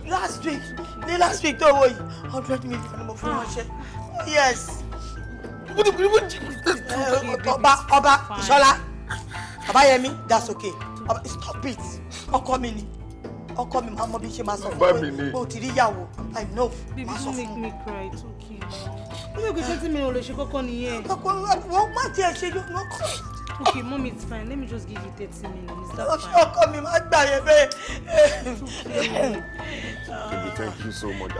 Last week, don't worry. 100 million more for one share. Yes. Oba, Shola. Abayemi, that's okay. Stop it. Ọkọ mi, mama bí ṣe máa sọ fún mi. O ti rí ìyàwó. I know. Baby, don't make me cry. It's okay. You go say me o le ṣe koko nìyẹn. Wọ́n má tiẹ̀ ṣe yóò náà kọ́. Okay, Mom, it's fine. Let me just give you 30 minutes. Is that fine? Ọkọ mi máa gbà yẹn bẹ́ẹ̀. Baby, thank you so much.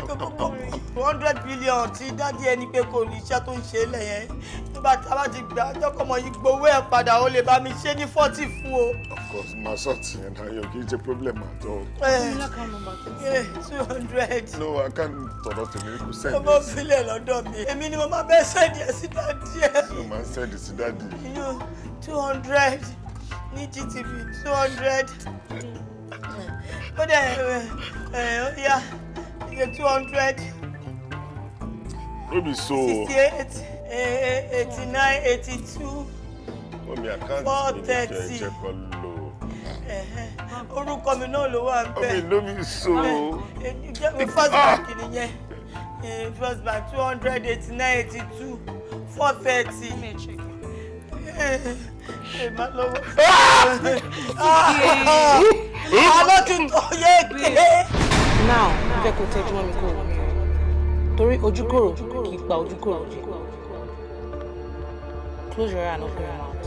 100 billion tí dádì ẹni pé kò ní iṣẹ́ tó ń ṣe lẹ́yìn. Nígbà tí a bá ti gbà ọjọ́kọ̀mọ yìí gbowó ẹ̀ padà ó lè bá mi ṣe ní 40 fún o. Of course, my sorting and how you get a problem at all. 200. No, I can't turn out to miracle send. Ọmọ fílẹ̀ lọ́dọ̀ mi. Èmi ni mo máa bẹ́ẹ̀ sẹ́ẹ̀dì ẹ̀ sí dádì ẹ̀. No man send it to daddy. 200 ní GTV 200. Ó dẹ̀ yeah, 200. Maybe so. 68, 89, 82. Mommy, I can't 430. check on low. Orúkọ mi náà ló wà ńbẹ̀. Okay, no be so. First bank nìyẹn. First bank 200, 89, 82, 430. Let me check. Má lọ́wọ́. Àlọ́ ti tọ́ yé ké. Now, mo fẹ́ kó tẹ́jú mọ́ mi kó wò mí rẹ̀. Torí ojúkòrò kì í pa ojúkòrò jẹ. Close your eye and open your mouth.